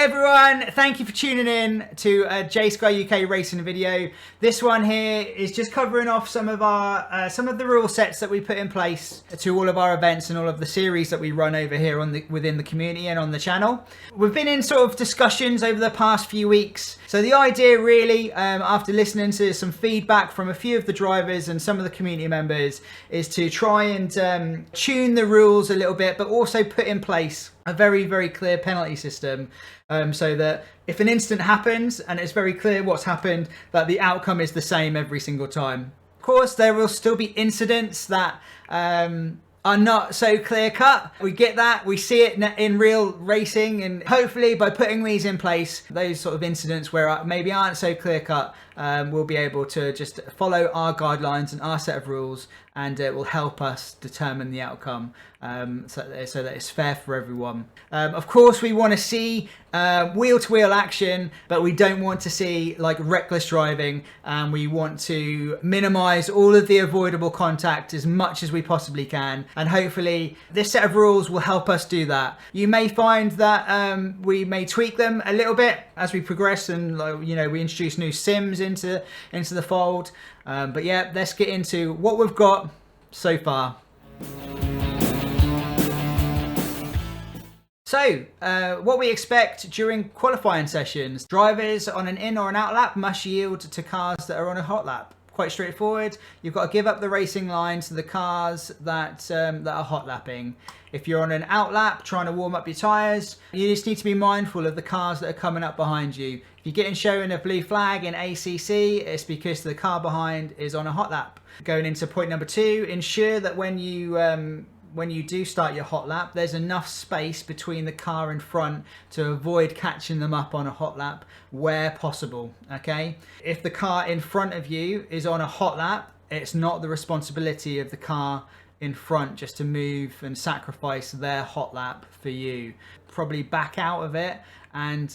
everyone, thank you for tuning in to a Jsky-uk racing video. This one here is just covering off some of the rule sets that we put in place to all of our events and all of the series that we run over here within the community and on the channel. We've been in sort of discussions over the past few weeks. So the idea really, after listening to some feedback from a few of the drivers and some of the community members, is to try and tune the rules a little bit, but also put in place a very, very clear penalty system, so that if an incident happens and it's very clear what's happened, that the outcome is the same every single time. Of course, there will still be incidents that are not so clear cut. We get that, we see it in real racing, and hopefully by putting these in place, those sort of incidents where maybe aren't so clear cut, we'll be able to just follow our guidelines and our set of rules, and it will help us determine the outcome, so that it's fair for everyone. Of course, we want to see wheel-to-wheel action, but we don't want to see like reckless driving, and we want to minimize all of the avoidable contact as much as we possibly can, and hopefully this set of rules will help us do that. You may find that we may tweak them a little bit as we progress, and we introduce new sims into the fold, but yeah, let's get into what we've got so far. So, what we expect during qualifying sessions: drivers on an in or an out lap must yield to cars that are on a hot lap. Quite straightforward. You've got to give up the racing line to the cars that are hot lapping. If you're on an out lap trying to warm up your tyres, you just need to be mindful of the cars that are coming up behind you. If you're getting shown a blue flag in ACC, it's because the car behind is on a hot lap. Going into point number 2, ensure that when you do start your hot lap, there's enough space between the car in front to avoid catching them up on a hot lap where possible, okay? If the car in front of you is on a hot lap, it's not the responsibility of the car in front just to move and sacrifice their hot lap for you. Probably back out of it and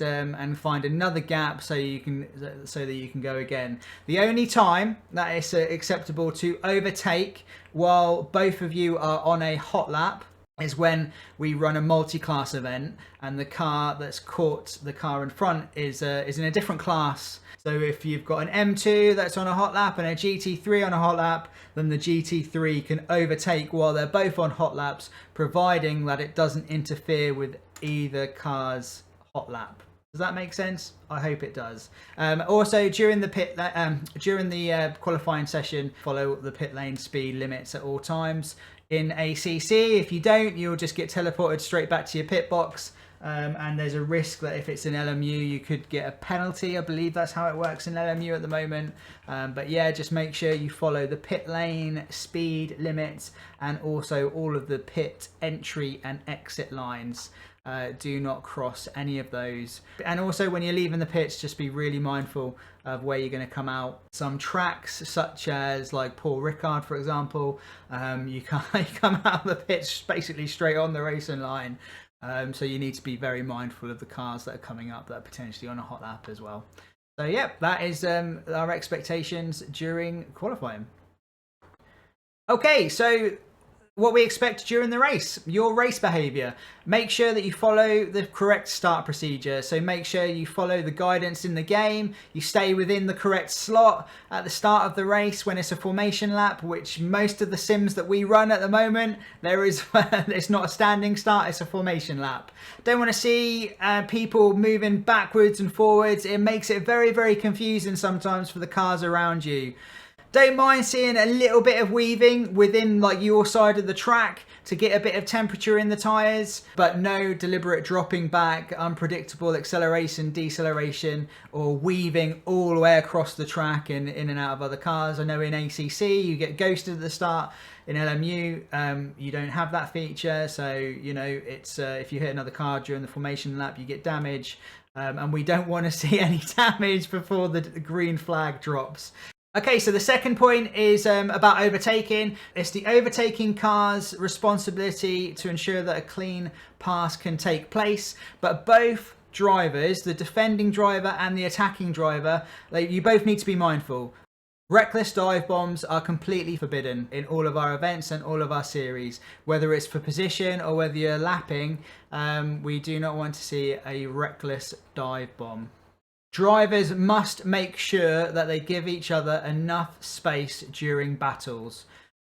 find another gap so that you can go again. The only time that it's acceptable to overtake while both of you are on a hot lap is when we run a multi-class event and the car that's caught the car in front is in a different class. So if you've got an M2 that's on a hot lap and a GT3 on a hot lap, then the GT3 can overtake while they're both on hot laps, providing that it doesn't interfere with either car's hot lap. Does that make sense? I hope it does. Also, during the qualifying session, follow the pit lane speed limits at all times. In ACC, if you don't, you'll just get teleported straight back to your pit box. And there's a risk that if it's an LMU, you could get a penalty. I believe that's how it works in LMU at the moment. But yeah, just make sure you follow the pit lane speed limits and also all of the pit entry and exit lines. Do not cross any of those. And also when you're leaving the pits, just be really mindful of where you're going to come out. Some tracks, such as like Paul Ricard, for example, you come out of the pits basically straight on the racing line. So you need to be very mindful of the cars that are coming up that are potentially on a hot lap as well. So yeah, that is our expectations during qualifying. Okay, so what we expect during the race: your race behavior. Make sure that you follow the correct start procedure. So make sure you follow the guidance in the game. You stay within the correct slot at the start of the race when it's a formation lap, which most of the sims that we run at the moment, it's not a standing start, it's a formation lap. Don't want to see people moving backwards and forwards. It makes it very, very confusing sometimes for the cars around you. Don't mind seeing a little bit of weaving within like your side of the track to get a bit of temperature in the tyres, but no deliberate dropping back, unpredictable acceleration, deceleration, or weaving all the way across the track and in and out of other cars. I know in ACC you get ghosted at the start. In LMU, you don't have that feature, so it's if you hit another car during the formation lap, you get damage, and we don't want to see any damage before the green flag drops. Okay, so the second point is about overtaking. It's the overtaking car's responsibility to ensure that a clean pass can take place, but both drivers, the defending driver and the attacking driver, you both need to be mindful. Reckless dive bombs are completely forbidden in all of our events and all of our series. Whether it's for position or whether you're lapping, we do not want to see a reckless dive bomb. Drivers must make sure that they give each other enough space during battles.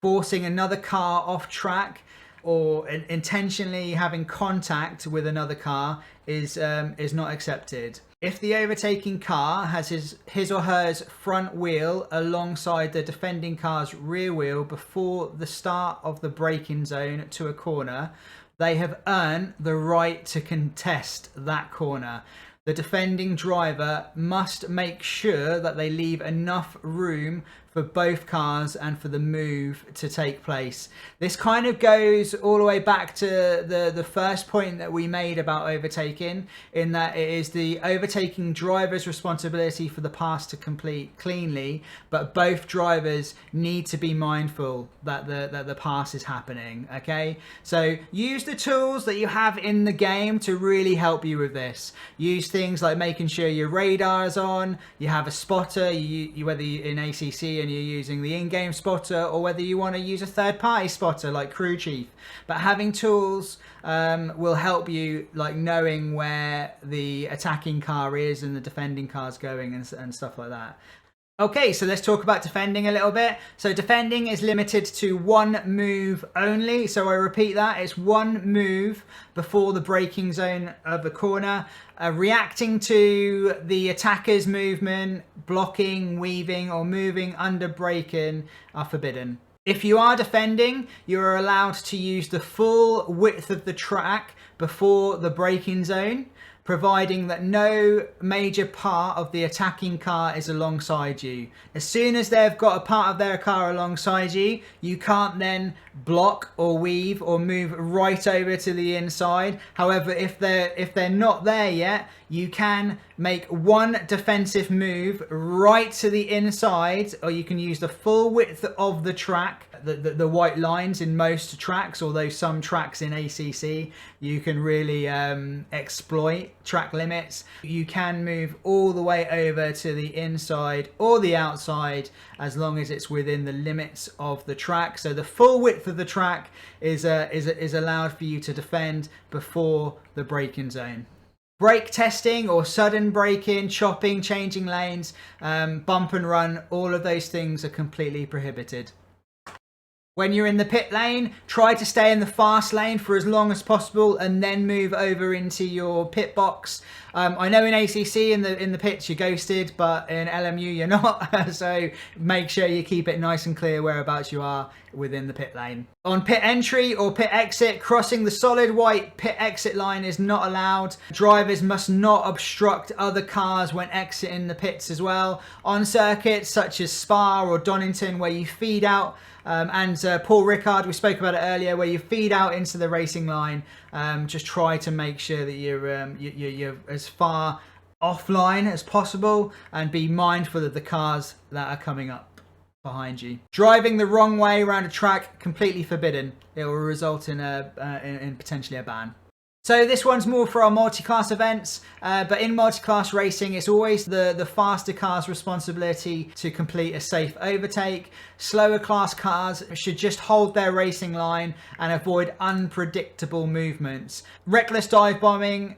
Forcing another car off track or intentionally having contact with another car is not accepted. If the overtaking car has his or hers front wheel alongside the defending car's rear wheel before the start of the braking zone to a corner, they have earned the right to contest that corner. The defending driver must make sure that they leave enough room for both cars and for the move to take place. This kind of goes all the way back to the first point that we made about overtaking, in that it is the overtaking driver's responsibility for the pass to complete cleanly, but both drivers need to be mindful that the pass is happening. Okay, so use the tools that you have in the game to really help you with this. Use things like making sure your radar is on, you have a spotter, whether you're in ACC and you're using the in-game spotter, or whether you want to use a third-party spotter like Crew Chief. But having tools will help you, like knowing where the attacking car is and the defending car's going and stuff like that. Okay, so let's talk about defending a little bit. So defending is limited to one move only. So I repeat that, it's one move before the braking zone of a corner. Reacting to the attacker's movement, blocking, weaving, or moving under braking are forbidden. If you are defending, you are allowed to use the full width of the track before the braking zone, providing that no major part of the attacking car is alongside you. As soon as they've got a part of their car alongside you, you can't then block or weave or move right over to the inside. However, if they're not there yet, you can make one defensive move right to the inside, or you can use the full width of the track, the white lines in most tracks, although some tracks in ACC you can really exploit track limits. You can move all the way over to the inside or the outside as long as it's within the limits of the track. So the full width of the track is allowed for you to defend before the braking zone. Brake testing or sudden braking, chopping, changing lanes, bump and run, all of those things are completely prohibited. When you're in the pit lane, try to stay in the fast lane for as long as possible and then move over into your pit box. I know in ACC in the pits you're ghosted, but in LMU you're not. So make sure you keep it nice and clear whereabouts you are within the pit lane. On pit entry or pit exit, crossing the solid white pit exit line is not allowed. Drivers must not obstruct other cars when exiting the pits as well. On circuits such as Spa or Donington, where you feed out, and Paul Ricard, we spoke about it earlier, where you feed out into the racing line, just try to make sure that you're as far offline as possible and be mindful of the cars that are coming up behind you. Driving the wrong way around a track, completely forbidden. It will result in potentially a ban. So this one's more for our multi-class events, but in multi-class racing, it's always the faster car's responsibility to complete a safe overtake. Slower class cars should just hold their racing line and avoid unpredictable movements. Reckless dive bombing,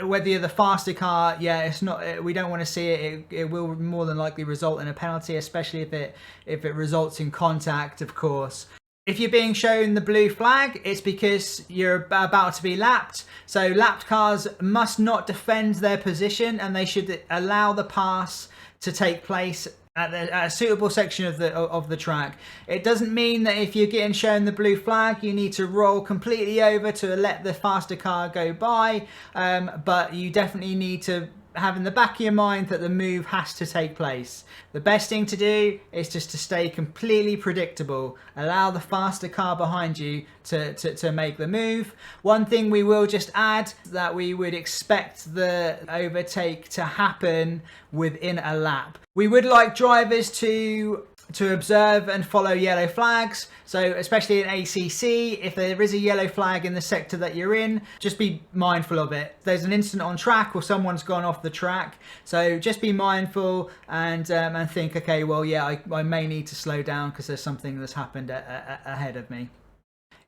whether you're the faster car, it's not. We don't want to see it. It will more than likely result in a penalty, especially if it results in contact, of course. If you're being shown the blue flag, it's because you're about to be lapped. So lapped cars must not defend their position and they should allow the pass to take place at a suitable section of the track. It doesn't mean that if you're getting shown the blue flag, you need to roll completely over to let the faster car go by, but you definitely need to have in the back of your mind that the move has to take place. The best thing to do is just to stay completely predictable. Allow the faster car behind you to make the move. One thing we will just add, that we would expect the overtake to happen within a lap. We would like drivers to to observe and follow yellow flags. So especially in ACC, if there is a yellow flag in the sector that you're in, just be mindful of it. There's an incident on track or someone's gone off the track. So just be mindful and think, okay, well, yeah, I may need to slow down because there's something that's happened ahead of me.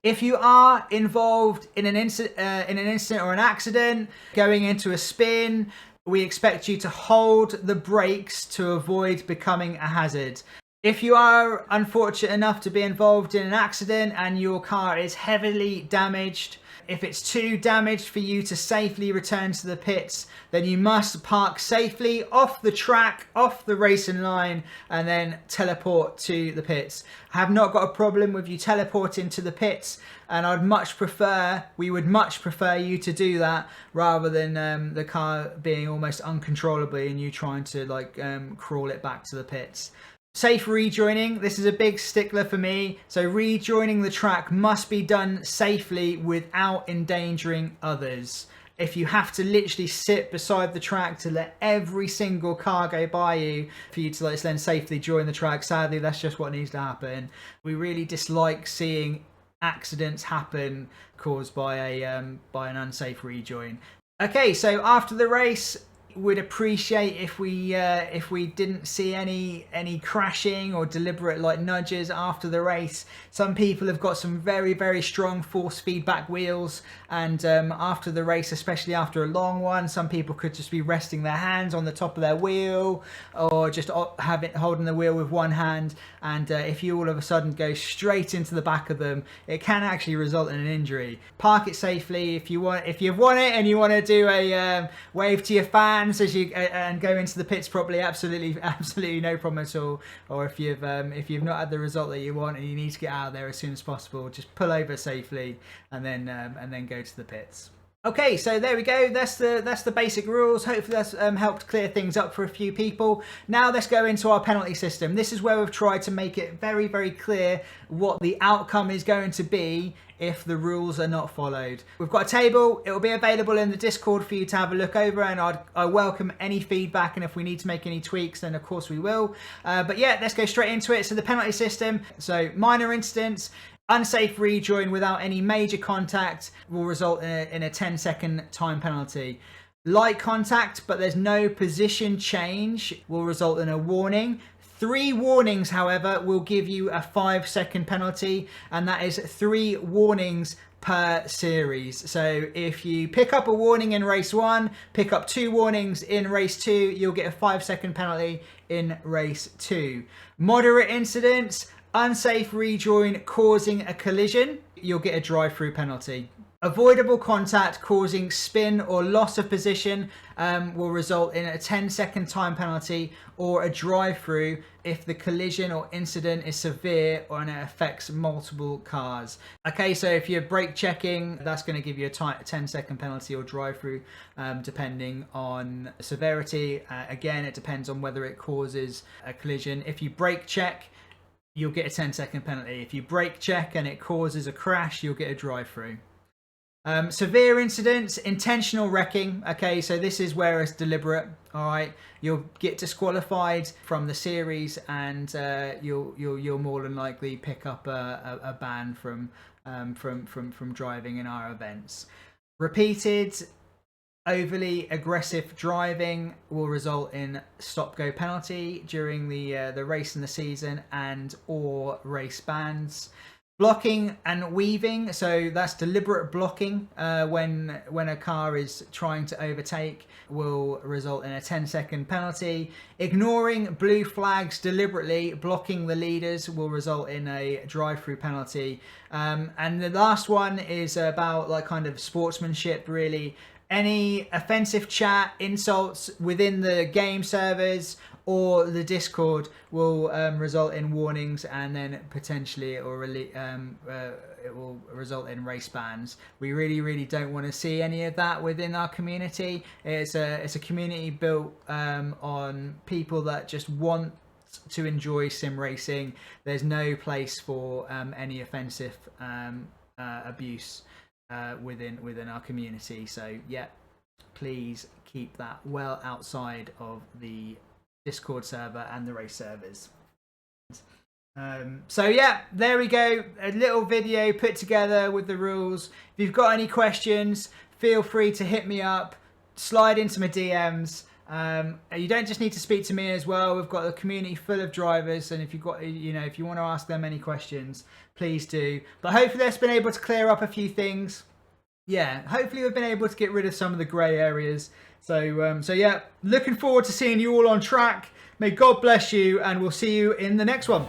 If you are involved in an incident or an accident, going into a spin, we expect you to hold the brakes to avoid becoming a hazard. If you are unfortunate enough to be involved in an accident and your car is heavily damaged, if it's too damaged for you to safely return to the pits, then you must park safely off the track, off the racing line, and then teleport to the pits. I have not got a problem with you teleporting to the pits, and we would much prefer you to do that rather than the car being almost uncontrollably and you trying to crawl it back to the pits. Safe rejoining, this is a big stickler for me. So rejoining the track must be done safely without endangering others. If you have to literally sit beside the track to let every single car go by you for you to then safely join the track, sadly that's just what needs to happen. We really dislike seeing accidents happen caused by an unsafe rejoin. Okay, so after the race, would appreciate if we didn't see any crashing or deliberate nudges after the race. Some people have got some very, very strong force feedback wheels, and after the race, especially after a long one, some people could just be resting their hands on the top of their wheel or just holding the wheel with one hand, and if you all of a sudden go straight into the back of them, it can actually result in an injury. Park it safely. If you've won it and you want to do a wave to your fans as you and go into the pits properly, absolutely no problem at all. Or if you've not had the result that you want and you need to get out of there as soon as possible, just pull over safely and then go to the pits. Okay, so there we go. That's the basic rules. Hopefully that's helped clear things up for a few people. Now let's go into our penalty system. This is where we've tried to make it very, very clear what the outcome is going to be if the rules are not followed. We've got a table. It will be available in the Discord for you to have a look over, and I welcome any feedback, and if we need to make any tweaks, then of course we will. But yeah, let's go straight into it. So the penalty system. So minor incidents. Unsafe rejoin without any major contact will result in a 10-second time penalty. Light contact, but there's no position change, will result in a warning. 3 warnings, however, will give you a 5-second penalty, and that is 3 warnings per series. So if you pick up a warning in race 1, pick up 2 warnings in race 2, you'll get a 5-second penalty in race 2. Moderate incidents, unsafe rejoin causing a collision, you'll get a drive-through penalty. Avoidable contact causing spin or loss of position will result in a 10-second time penalty or a drive-through if the collision or incident is severe and it affects multiple cars. Okay, so if you're brake checking, that's going to give you a 10-second penalty or drive-through depending on severity. Again, it depends on whether it causes a collision. If you brake check, you'll get a 10-second penalty. If you brake check and it causes a crash, you'll get a drive-through. Severe incidents, intentional wrecking. Okay, so this is where it's deliberate. All right, you'll get disqualified from the series, and you'll more than likely pick up a ban from driving in our events. Repeated overly aggressive driving will result in stop-go penalty during the race in the season and or race bans. Blocking and weaving, so that's deliberate blocking when a car is trying to overtake, will result in a 10-second penalty. Ignoring blue flags deliberately, blocking the leaders, will result in a drive-through penalty. And the last one is about kind of sportsmanship, really. Any offensive chat, insults within the game servers or the Discord will result in warnings, and then potentially it will result in race bans. We really don't want to see any of that within our community. It's a community built on people that just want to enjoy sim racing. There's no place for any offensive abuse within our community. So yeah, please keep that well outside of the Discord server and the race servers. So yeah, there we go. A little video put together with the rules. If you've got any questions, feel free to hit me up, slide into my DMs. You don't just need to speak to me as well. We've got a community full of drivers, and if you've got, if you want to ask them any questions, please do. But hopefully that's been able to clear up a few things. Yeah, hopefully we've been able to get rid of some of the grey areas. So yeah, looking forward to seeing you all on track. May God bless you, and we'll see you in the next one.